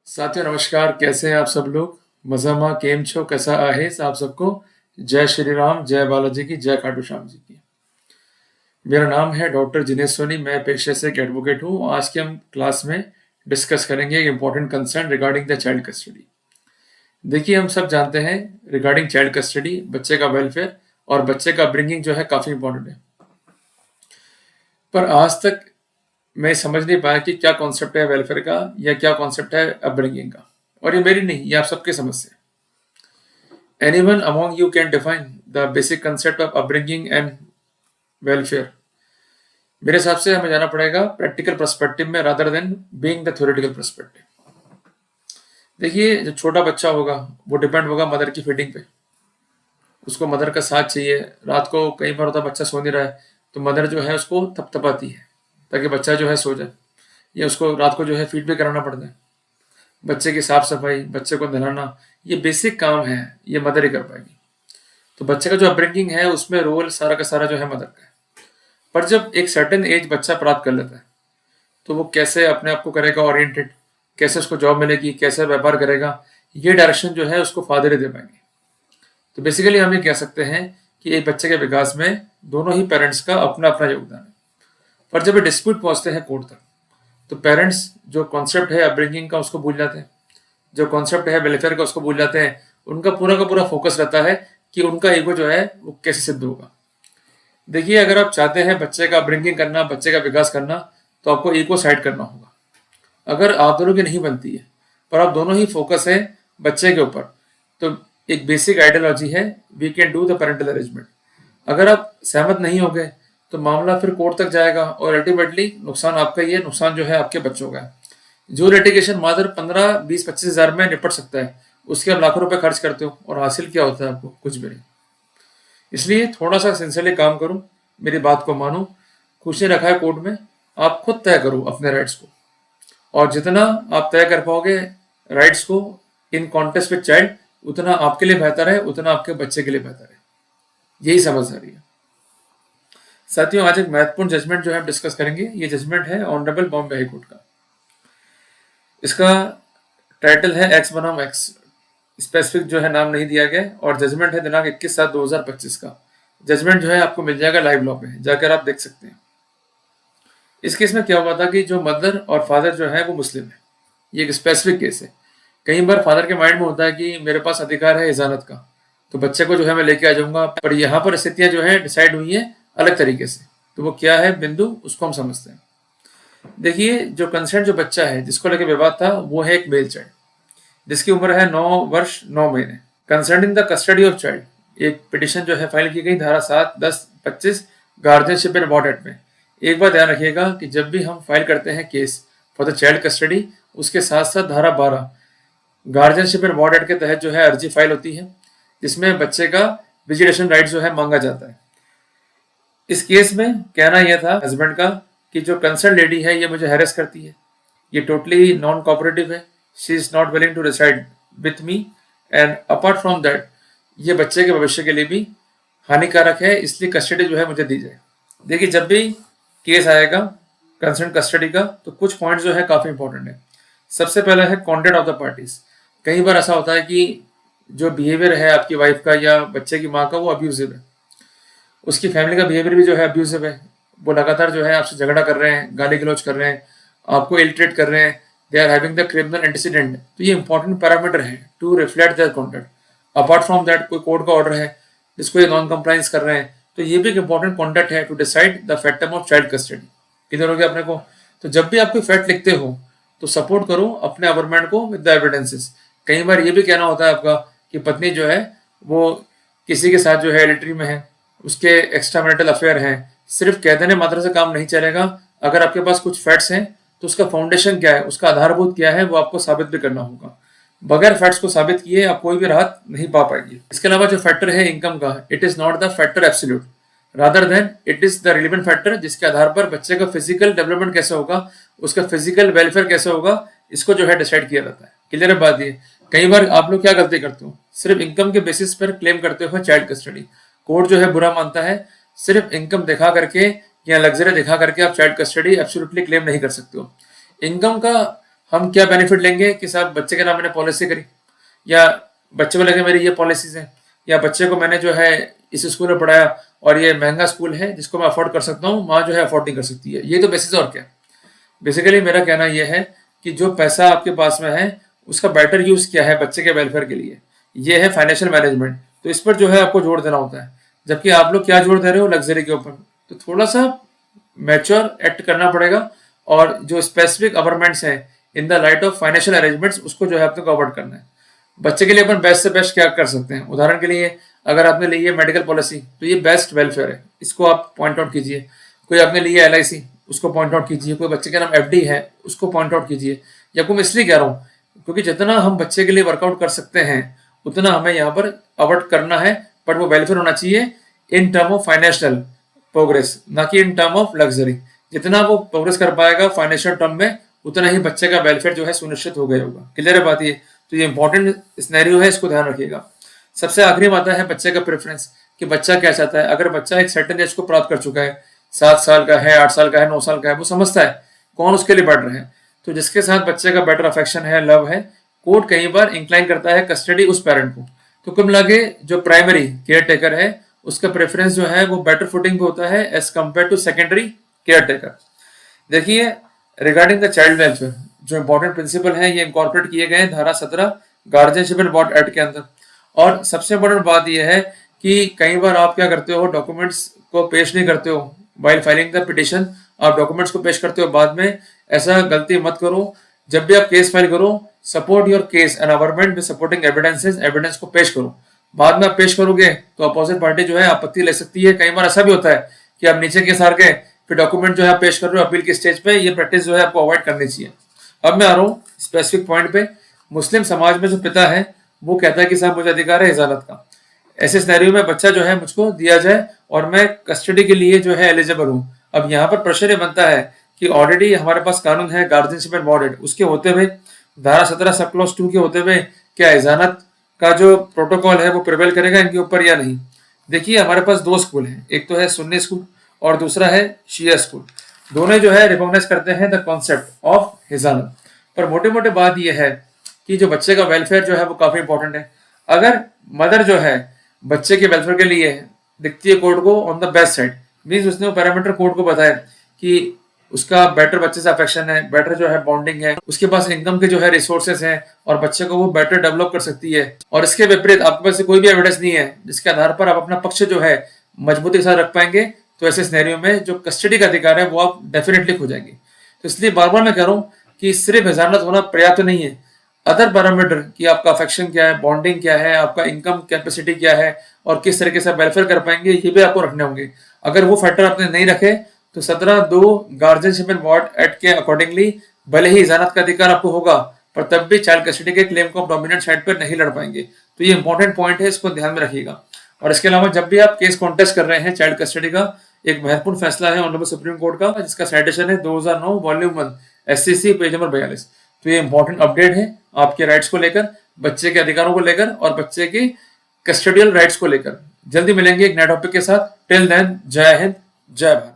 साथियों नमस्कार, कैसे हैं आप सब लोग। मजामा केम छो, कैसा आहे आप सबको। जय श्री राम, जय बालाजी की, जय खाटू श्याम जी की। मेरा नाम है डॉक्टर जिनेश सोनी, मैं पेशे से एक एडवोकेट हूँ। आज के हम क्लास में डिस्कस करेंगे एक important concern regarding the child custody. देखिए, हम सब जानते हैं रिगार्डिंग चाइल्ड कस्टडी, बच्चे का वेलफेयर और बच्चे का अपब्रिंगिंग जो है काफी इंपॉर्टेंट है। पर आज तक मैं समझ नहीं पाया कि क्या कॉन्सेप्ट है वेलफेयर का या क्या कॉन्सेप्ट है अपब्रिंगिंग का। और ये मेरी नहीं, ये आप सबकी समस्या है। Anyone among you can define the basic concept of upbringing and welfare? मेरे हिसाब से हमें जाना पड़ेगा प्रैक्टिकल पर्सपेक्टिव में rather than being the theoretical perspective. देखिए, जो छोटा बच्चा होगा वो डिपेंड होगा मदर की फीडिंग पे। उसको मदर का साथ चाहिए। रात को कई बार होता है बच्चा सो नहीं रहा है तो मदर जो है उसको थपथपाती है ताकि बच्चा जो है सो जाए, या उसको रात को जो है फीड भी कराना पड़ता है। बच्चे की साफ सफाई, बच्चे को नहलाना, ये बेसिक काम है, ये मदर ही कर पाएगी। तो बच्चे का जो अपब्रिंगिंग है उसमें रोल सारा का सारा जो है मदर का है। पर जब एक सर्टेन एज बच्चा प्राप्त कर लेता है तो वो कैसे अपने आप को करेगा ओरिएंटेड, कैसे उसको जॉब मिलेगी, कैसे व्यापार करेगा, ये डायरेक्शन जो है उसको फादर ही दे पाएंगे। तो बेसिकली हम ये कह सकते हैं कि एक बच्चे के विकास में दोनों ही पेरेंट्स का अपना अपना योगदान है। पर जब ये डिस्प्यूट पहुंचते हैं कोर्ट तक तो पेरेंट्स जो कॉन्सेप्ट है अपब्रिंगिंग का उसको भूल जाते हैं, जो कॉन्सेप्ट है वेलफेयर का उसको भूल जाते हैं। उनका पूरा का पूरा फोकस रहता है कि उनका ईगो जो है वो कैसे सिद्ध होगा। देखिए, अगर आप चाहते हैं बच्चे का अपब्रिंगिंग करना, बच्चे का विकास करना, तो आपको ईगो साइड करना होगा। अगर आप दोनों की नहीं बनती है पर आप दोनों ही फोकस है बच्चे के ऊपर, तो एक बेसिक आइडियोलॉजी है we can do the parental arrangement. अगर आप सहमत नहीं हो गए तो मामला फिर कोर्ट तक जाएगा और अल्टीमेटली नुकसान आपका ही है, नुकसान जो है आपके बच्चों का है। जो लिटिगेशन मात्र 15-20-25 हज़ार में निपट सकता है उसके आप लाखों रुपए खर्च करते हो और हासिल क्या होता है आपको? कुछ भी नहीं। इसलिए थोड़ा सा सिंसियरली काम करो, मेरी बात को मानो। कुछ नहीं रखा है कोर्ट में, आप खुद तय करो अपने राइट्स को, और जितना आप तय कर पाओगे राइट्स को इन कॉन्टेस्ट विद चाइल्ड, उतना आपके लिए बेहतर है, उतना आपके बच्चे के लिए बेहतर है। यही समझदारी है। साथियों, आज एक महत्वपूर्ण जजमेंट जो है हम डिस्कस करेंगे। ये जजमेंट है ऑनरेबल बॉम्बे हाई कोर्ट का। इसका टाइटल है एक्स बनाम एक्स, स्पेसिफिक जो है नाम नहीं दिया गया, और जजमेंट है दिनांक 21/7/2025 का। जजमेंट जो है आपको मिल जाएगा लाइव लॉ पे, जाकर आप देख सकते हैं। इस केस में क्या हुआ था कि जो मदर और फादर जो है वो मुस्लिम है। ये एक स्पेसिफिक केस है। कई बार फादर के माइंड में होता है कि मेरे पास अधिकार है इजाजत का, तो बच्चे को जो है मैं लेके आ जाऊंगा, पर यहाँ पर स्थितियां जो है डिसाइड हुई है अलग तरीके से। तो वो क्या है बिंदु, उसको हम समझते हैं। देखिए, जो कंसर्न जो बच्चा है जिसको लेकर विवाद था वो है एक मेल चाइल्ड जिसकी उम्र है 9 वर्ष 9 महीने। Concerning the custody of child एक पिटिशन जो है फाइल की गई धारा 7, 10, 25 गार्जियनशिप एंड अबॉर्ट एक्ट में। एक बात ध्यान रखिएगा कि जब भी हम फाइल करते हैं case for the child custody, उसके साथ साथ धारा 12 गार्जियनशिप एंड अबॉर्ट एक्ट के तहत जो है अर्जी फाइल होती है जिसमें बच्चे का विजिटेशन राइट जो है मांगा जाता है। इस केस में कहना यह था हस्बैंड का कि जो कंसर्न लेडी है ये मुझे हैरेस करती है, ये टोटली नॉन कोऑपरेटिव है, she is not willing to reside with me, and apart from that ये बच्चे के भविष्य के लिए भी हानिकारक है, इसलिए कस्टडी जो है मुझे दी जाए। देखिए, जब भी केस आएगा कंसर्न कस्टडी का तो कुछ पॉइंट जो है काफी इंपॉर्टेंट है। सबसे पहला है कॉन्टेंट ऑफ द पार्टीज। कई बार ऐसा होता है कि जो बिहेवियर है आपकी वाइफ का या बच्चे की माँ का वो अब्यूजिव है, उसकी फैमिली का बिहेवियर भी जो है अब्यूजिव है। वो लगातार जो है आपसे झगड़ा कर रहे हैं, गाली गलौज कर रहे हैं, आपको इल्ट्रेट कर रहे हैं, they are having the criminal antecedent. तो ये इंपॉर्टेंट पैरामीटर है to reflect their content. Apart from that कोई कोर्ट का ऑर्डर है जिसको ये नॉन कंप्लायंस कर रहे हैं, तो ये भी एक इंपॉर्टेंट कॉन्टेक्ट है to decide the factum of child custody. किधर हो गया अपने को? तो जब भी आप कोई फैक्ट लिखते हो तो सपोर्ट करो अपने अवर्मेंट को विद द एविडेंसेस। कई बार ये भी कहना होता है आपका कि पत्नी जो है वो किसी के साथ जो है एडिटरी में है, उसके एक्स्ट्रा मैरिटल अफेयर हैं। सिर्फ कह देने मात्र से काम नहीं चलेगा। अगर आपके पास कुछ फैक्ट्स हैं तो उसका फाउंडेशन क्या है, उसका आधारभूत क्या है, वो आपको साबित भी करना होगा। बगैर फैक्ट्स को साबित किए आप कोई भी राहत नहीं पा पाएंगे। इसके अलावा जो फैक्टर है इनकम का, it is not the factor absolute, rather than it is the relevant factor जिसके आधार पर बच्चे का फिजिकल डेवलपमेंट कैसे होगा, उसका फिजिकल वेलफेयर कैसे होगा, इसको जो है डिसाइड किया जाता है। क्लियर है बात ये? कई बार आप लोग क्या गलती करते हो, सिर्फ इनकम के बेसिस पर क्लेम करते हो चाइल्ड कस्टडी। कोर्ट जो है बुरा मानता है, सिर्फ इनकम दिखा करके या लग्जरी दिखा करके आप चाइल्ड कस्टडी एब्सोल्युटली क्लेम नहीं कर सकते हो। इनकम का हम क्या बेनिफिट लेंगे कि साहब बच्चे के नाम मैंने पॉलिसी करी, या बच्चे को लगे मेरी ये पॉलिसीज है, या बच्चे को मैंने जो है इस स्कूल में पढ़ाया और ये महंगा स्कूल है जिसको मैं अफोर्ड कर सकता हूँ, माँ जो है अफोर्ड नहीं कर सकती है। ये तो बेसिस और क्या। बेसिकली मेरा कहना यह है कि जो पैसा आपके पास में है उसका बेटर यूज क्या है बच्चे के वेलफेयर के लिए, ये है फाइनेंशियल मैनेजमेंट। तो इस पर जो है आपको जोर देना होता है, जबकि आप लोग क्या जोर दे रहे हो, लग्जरी के ऊपर। तो थोड़ा सा मैच्योर एक्ट करना पड़ेगा, और जो स्पेसिफिक गवर्नमेंट्स हैं in the light of financial arrangements, उसको जो है आपको अवॉइड करना है। बच्चे के लिए अपन बेस्ट से बेस्ट क्या कर सकते हैं, उदाहरण के लिए अगर आपने ली है मेडिकल पॉलिसी तो ये बेस्ट वेलफेयर है, इसको आप पॉइंट आउट कीजिए। कोई आपने ली है LIC, उसको पॉइंट आउट कीजिए। कोई बच्चे के नाम FD है, उसको पॉइंट आउट कीजिए। या को मैं इसलिए कह रहा हूँ क्योंकि जितना हम बच्चे के लिए वर्कआउट कर सकते हैं उतना हमें यहाँ पर अवॉइड करना है, बट वो वेलफेयर होना चाहिए in term of financial progress, ना कि इन टर्म ऑफ लग्जरी। जितना वो प्रोग्रेस कर पाएगा फाइनेंशियल टर्म में, उतना ही बच्चे का वेलफेयर जो है सुनिश्चित हो गया होगा। क्लियर है बात ये। तो ये इंपॉर्टेंट सिनेरियो है, इसको ध्यान रखिएगा। सबसे आखिरी में आता है बच्चे का प्रेफरेंस, कि बच्चा क्या चाहता है। अगर बच्चा एक सर्टेन एज को प्राप्त कर चुका है, 7 साल का है, 8 साल का है, 9 साल का है, वो समझता है कौन उसके लिए बेटर है, तो जिसके साथ बच्चे का बेटर अफेक्शन है, लव है, कोर्ट कई बार इंक्लाइन करता है कस्टडी उस पेरेंट को। तो कुल मिला के जो प्राइमरी केयर टेकर है उसका प्रेफरेंस जो है वो बेटर फुटिंग पे होता है as compare to secondary care taker. देखिए, रिगार्डिंग द चाइल्ड वेलफेयर जो इंपॉर्टेंट प्रिंसिपल है ये इंकॉर्पोरेट किए गए हैं धारा 17 गार्जियनशिप एंड बॉर्ड एक्ट के अंदर। और सबसे इंपॉर्टेंट बात यह है कि कई बार आप क्या करते हो, डॉक्यूमेंट्स को पेश नहीं करते हो वाइल फाइलिंग द पिटिशन, आप डॉक्यूमेंट्स को पेश करते हो बाद में। ऐसा गलती मत करो। जब भी आप केस फाइल करो, support your case and government with supporting evidences, evidence को पेश करो। बाद में आप पेश करोगे तो अपोजिट पार्टी जो है आपत्ति ले सकती है। कई बार ऐसा भी होता है कि आप नीचे केस हार गए, फिर डॉक्यूमेंट जो है पेश कर रहे हो अपील की स्टेज पे। ये प्रैक्टिस जो है आपको अवॉइड करनी चाहिए। अब मैं आ रहा हूँ स्पेसिफिक पॉइंट पे। मुस्लिम समाज में जो पिता है वो कहता है कि साहब मुझे अधिकार है इजाजत का, ऐसे सिनेरियो में बच्चा जो है मुझको दिया जाए और मैं कस्टडी के लिए जो है एलिजिबल हूँ। अब यहाँ पर प्रश्न ये बनता है कि ऑलरेडी हमारे पास कानून है गार्जियनशिप एंड बॉर्ड, उसके होते हुए धारा 17 सब क्लॉज 2 के होते हुए क्या इजाजत का जो प्रोटोकॉल है वो प्रिवेल करेगा इनके ऊपर या नहीं। देखिए, हमारे पास 2 स्कूल हैं, एक तो है सुन्नी स्कूल और दूसरा है शिया स्कूल। दोनों जो है रिकॉग्नाइज करते हैं द कॉन्सेप्ट ऑफ हिजानत। पर मोटे मोटे बात यह है कि जो बच्चे का वेलफेयर जो है वो काफी इंपॉर्टेंट है। अगर मदर जो है बच्चे के वेलफेयर के लिए दिखती है कोर्ट को on the best side, means उसने वो पैरामीटर कोर्ट को बताया कि उसका बेटर बच्चे से अफेक्शन है, बेटर जो है बॉन्डिंग है, उसके पास इनकम के जो है रिसोर्सेस हैं और बच्चे को वो बेटर डेवलप कर सकती है। और इसके विपरीत आपके पास कोई भी एविडेंस नहीं है जिसके आधार पर आप अपना पक्ष जो है मजबूती के साथ रख पाएंगे, तो ऐसे सिनेरियो में जो कस्टडी का अधिकार है वो आप डेफिनेटली खो जाएंगे। तो इसलिए बार बार मैं कह रहा हूँ कि सिर्फ हिजानत होना पर्याप्त नहीं है। अदर पैरामीटर कि आपका अफेक्शन क्या है, बॉन्डिंग क्या है, आपका इनकम कैपेसिटी क्या है और किस तरीके से वेलफेयर कर पाएंगे, ये भी आपको रखने होंगे। अगर वो फैक्टर आपने नहीं रखे तो 17(2) गार्जियनशिप एंड बॉर्ड एक्ट के अकॉर्डिंगली भले ही इजाजत का अधिकार आपको होगा, पर तब भी चाइल्ड कस्टडी के क्लेम को आप डोमिनेंट साइड पर नहीं लड़ पाएंगे। तो ये इंपॉर्टेंट पॉइंट है, इसको ध्यान में रखिएगा। और इसके अलावा जब भी आप केस कॉन्टेस्ट कर रहे हैं चाइल्ड कस्टडी का, एक महत्वपूर्ण फैसला है ऑनरेबल सुप्रीम कोर्ट का जिसका साइटेशन है 2009 वॉल्यूम 1 SCC पेज नंबर 42। तो ये इंपॉर्टेंट अपडेट है आपके राइट्स को लेकर, बच्चे के अधिकारों को लेकर और बच्चे के कस्टडियल राइट्स को लेकर। जल्दी मिलेंगे एक नए टॉपिक के साथ। टिल देन, जय हिंद, जय भारत।